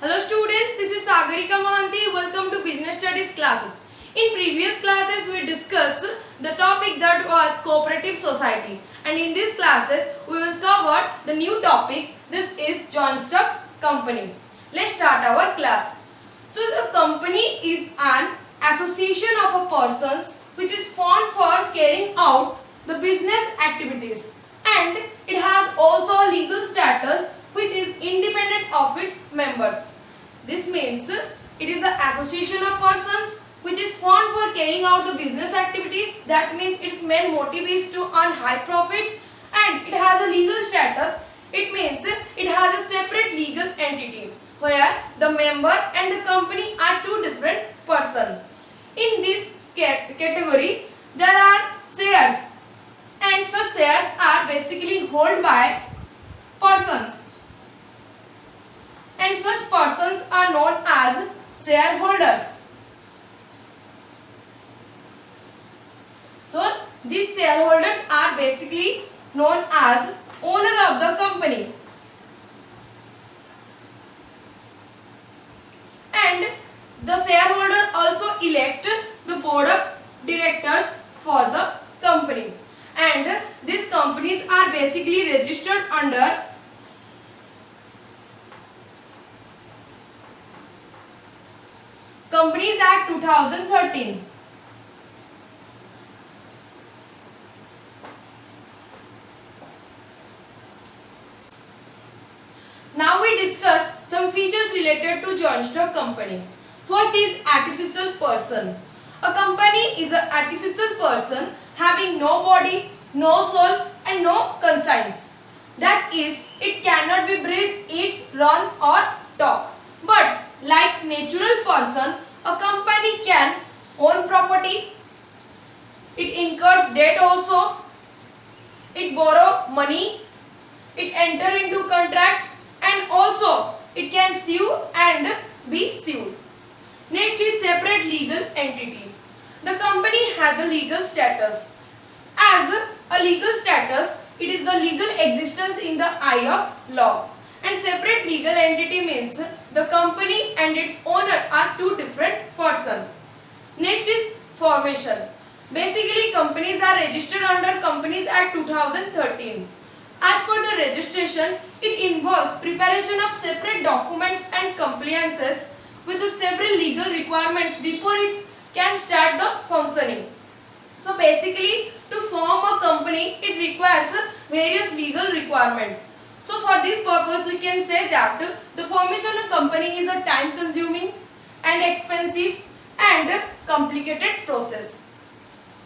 Hello students, this is Sagarika Mahanti. Welcome to Business Studies classes. In previous classes we discussed the topic that was cooperative society, and in these classes we will cover the new topic. This is joint stock company. Let's start our class. So the company is an association of persons which is formed for carrying out the business activities, and it has also a legal status which is independent of its members. This means it is an association of persons which is formed for carrying out the business activities. That means its main motive is to earn high profit, and it has a legal status. It means it has a separate legal entity where the member and the company are two different persons. In this category there are shares, and such shares are basically held by persons, and such persons are known as shareholders. So these shareholders are basically known as owner of the company, and the shareholder also elect the board of directors for the company, and these companies are basically registered under Companies Act 2013. Now we discuss some features related to joint stock company. First is artificial person. A company is an artificial person having no body, no soul and no conscience. That is, it cannot be breathe, eat, run or talk. But like natural person, a company can own property, it incurs debt also, it borrow money, it enter into contract, and also it can sue and be sued. Next is separate legal entity. The company has a legal status. As a legal status, it is the legal existence in the eye of law. And separate legal entity means the company and its owner are two different persons. Next is formation. Basically, companies are registered under Companies Act 2013. As per the registration, it involves preparation of separate documents and compliances with the several legal requirements before it can start the functioning. So basically, to form a company, it requires various legal requirements. So for this purpose, we can say that the formation of company is a time consuming and expensive and complicated process.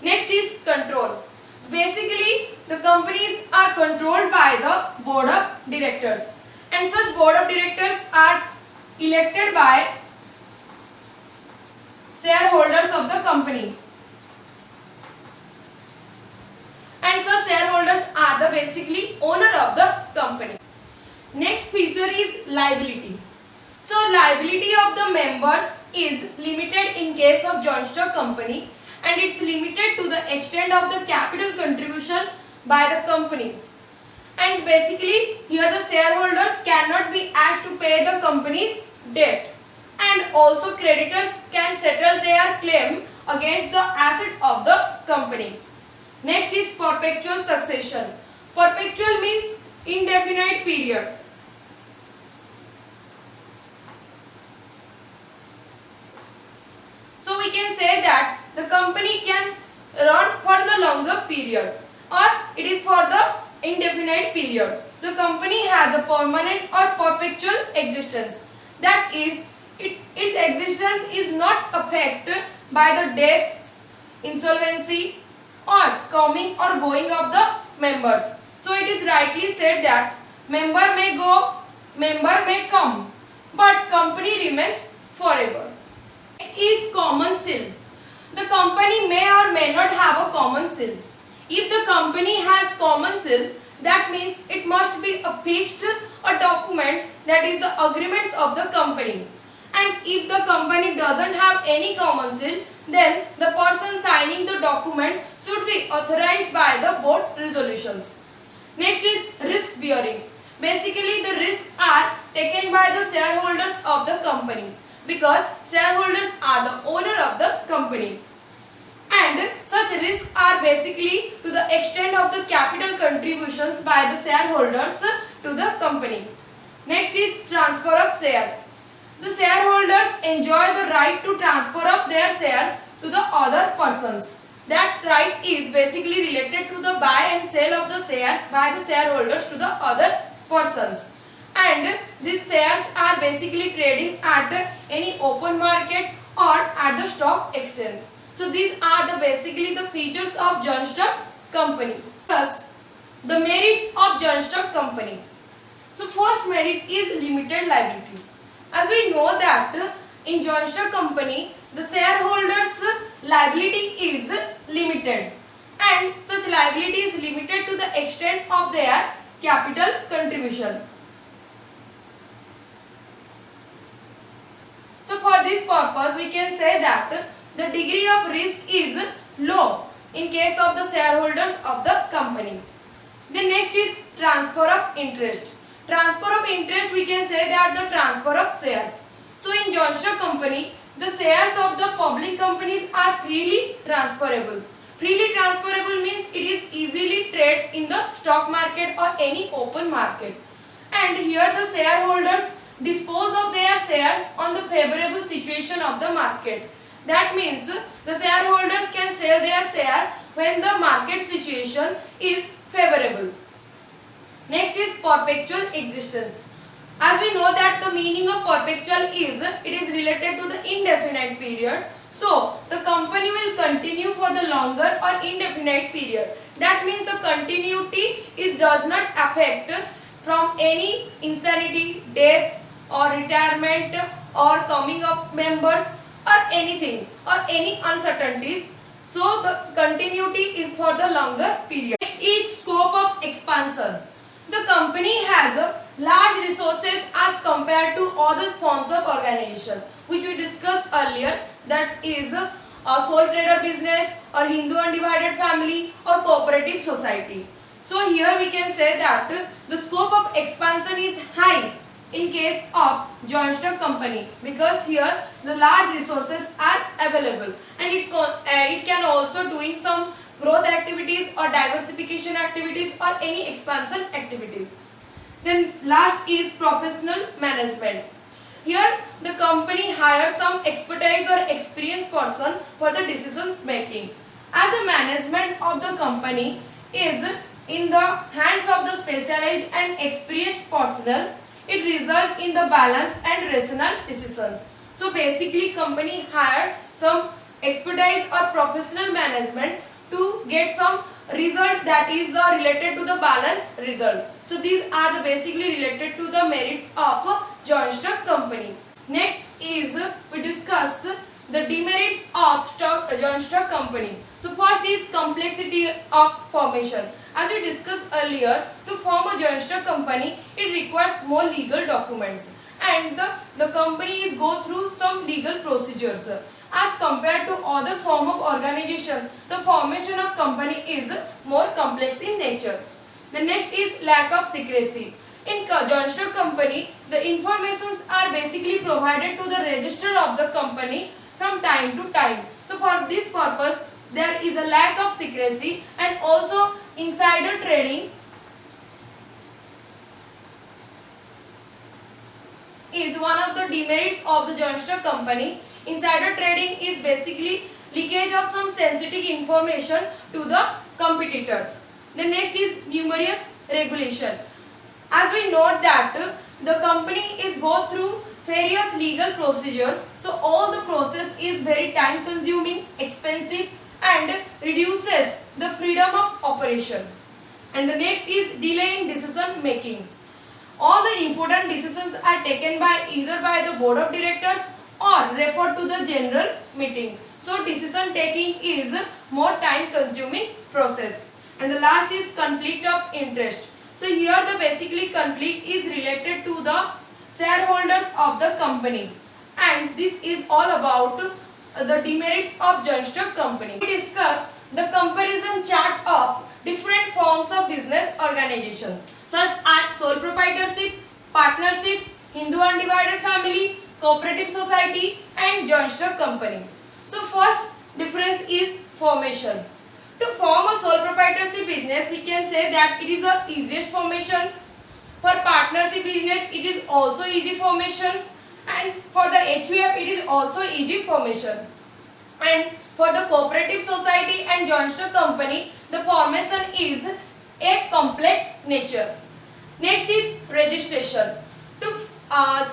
Next is control. Basically, the companies are controlled by the board of directors, and such board of directors are elected by shareholders of the company, and such shareholders are the basically owner of the company. Next feature is liability. So liability of the members is limited in case of joint stock company, and it's limited to the extent of the capital contribution by the company. And basically here the shareholders cannot be asked to pay the company's debt, and also creditors can settle their claim against the asset of the company. Next is perpetual succession. Perpetual means indefinite period. So we can say that the company can run for the longer period, or it is for the indefinite period. So company has a permanent or perpetual existence. That is, its existence is not affected by the death, insolvency or coming or going of the members. So it is rightly said that member may go, member may come, but company remains forever. Is common seal. The company may or may not have a common seal. If the company has common seal, that means it must be a fixed a document, that is the agreements of the company. And if the company doesn't have any common seal, then the person signing the document should be authorized by the board resolutions. Next is risk bearing. Basically, the risks are taken by the shareholders of the company because shareholders are the owner of the company. And such risks are basically to the extent of the capital contributions by the shareholders to the company. Next is transfer of share. The shareholders enjoy the right to transfer of their shares to the other persons. That right is basically related to the buy and sell of the shares by the shareholders to the other persons. And these shares are basically trading at any open market or at the stock exchange. So these are basically the features of joint stock company. Plus, the merits of joint stock company. So first merit is limited liability. As we know that in joint stock company, the shareholders' liability is limited, and such liability is limited to the extent of their capital contribution. So for this purpose, we can say that the degree of risk is low in case of the shareholders of the company. The next is transfer of interest. Transfer of interest, we can say that the transfer of shares. So in joint stock company, the shares of the public companies are freely transferable. Freely transferable means it is easily traded in the stock market or any open market. And here the shareholders dispose of their shares on the favorable situation of the market. That means the shareholders can sell their share when the market situation is favorable. Next is perpetual existence. As we know that the meaning of perpetual is, it is related to the indefinite period. So, the company will continue for the longer or indefinite period. That means the continuity does not affect from any insanity, death or retirement or coming of members or anything or any uncertainties. So, the continuity is for the longer period. Next is scope of expansion. The company has large resources as compared to other forms of organization, which we discussed earlier, that is a sole trader business or Hindu undivided family or cooperative society. So here we can say that the scope of expansion is high in case of joint stock company because here the large resources are available and it can also doing some growth activities or diversification activities or any expansion activities. Then last is professional management. Here the company hires some expertise or experienced person for the decisions making. As the management of the company is in the hands of the specialized and experienced personnel, it results in the balanced and rational decisions. So basically company hire some expertise or professional management to get some result that is related to the balanced result. So these are basically related to the merits of a joint stock company. Next is we discuss the demerits of joint stock company. So first is complexity of formation. As we discussed earlier, to form a joint stock company, it requires more legal documents and the companies go through some legal procedures. As compared to other form of organization, the formation of company is more complex in nature. The next is lack of secrecy. In joint stock company, the informations are basically provided to the register of the company from time to time. So for this purpose, there is a lack of secrecy and also insider trading is one of the demerits of the joint stock company. Insider trading is basically leakage of some sensitive information to the competitors. The next is numerous regulation. As we know that the company is go through various legal procedures, so all the process is very time consuming, expensive and reduces the freedom of operation. And the next is delay in decision making. All the important decisions are taken by either by the board of directors or referred to the general meeting. So decision taking is more time consuming process. And the last is conflict of interest. So here the basically conflict is related to the shareholders of the company. And this is all about the demerits of joint stock company. We discuss the comparison chart of different forms of business organization. such as sole proprietorship, partnership, Hindu undivided family, cooperative society and joint stock company. So first difference is formation. To form a sole proprietorship business, we can say that it is the easiest formation. For partnership business, it is also easy formation, and for the HUF, it is also easy formation. And for the cooperative society and joint stock company, the formation is a complex nature. Next is registration.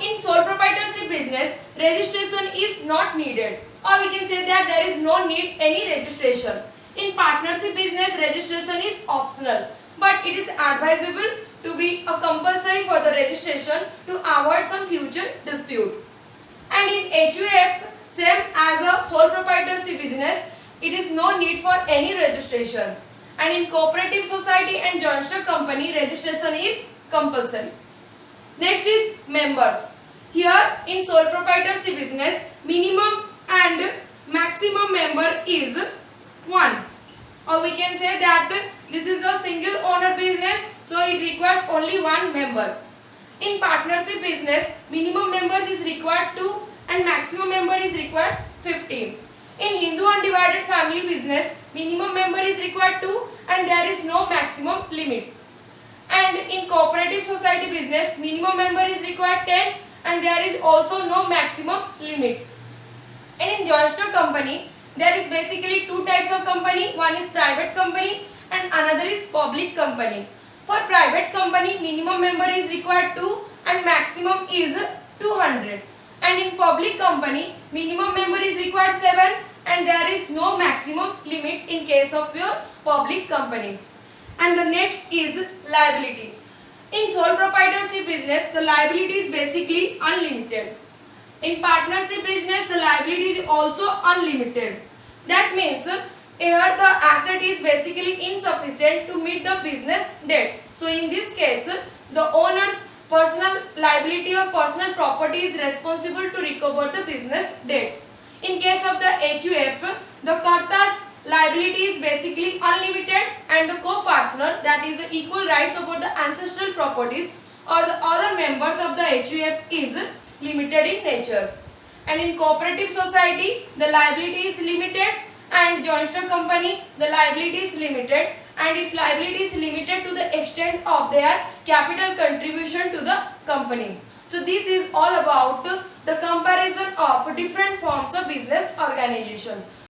In sole proprietorship business, registration is not needed, or we can say that there is no need any registration. In partnership business, registration is optional, but it is advisable to be a compulsory for the registration to avoid some future dispute. And in HUF, same as a sole proprietorship business, it is no need for any registration. And in cooperative society and joint stock company, registration is compulsory. Next is members. Here in sole proprietorship business, minimum and maximum member is 1. Or we can say that this is a single owner business, so it requires only 1 member. In partnership business, minimum members is required 2 and maximum member is required 15. In Hindu undivided family business, minimum member is required 2 and there is no maximum limit. And in cooperative society business, minimum member is required 10 and there is also no maximum limit. And in joint stock company, there is basically 2 types of company. One is private company and another is public company. For private company, minimum member is required 2 and maximum is 200. And in public company, minimum member is required 7 and there is no maximum limit in case of your public company. And the next is liability. In sole proprietorship business, the liability is basically unlimited. In partnership business, the liability is also unlimited. That means here the asset is basically insufficient to meet the business debt. So in this case, the owner's personal liability or personal property is responsible to recover the business debt. In case of the HUF, the Karta's liability is basically unlimited and the co-partner, that is the equal rights about the ancestral properties or the other members of the HUF, is limited in nature. And in cooperative society, the liability is limited, and joint stock company, the liability is limited, and its liability is limited to the extent of their capital contribution to the company. So this is all about the comparison of different forms of business organization.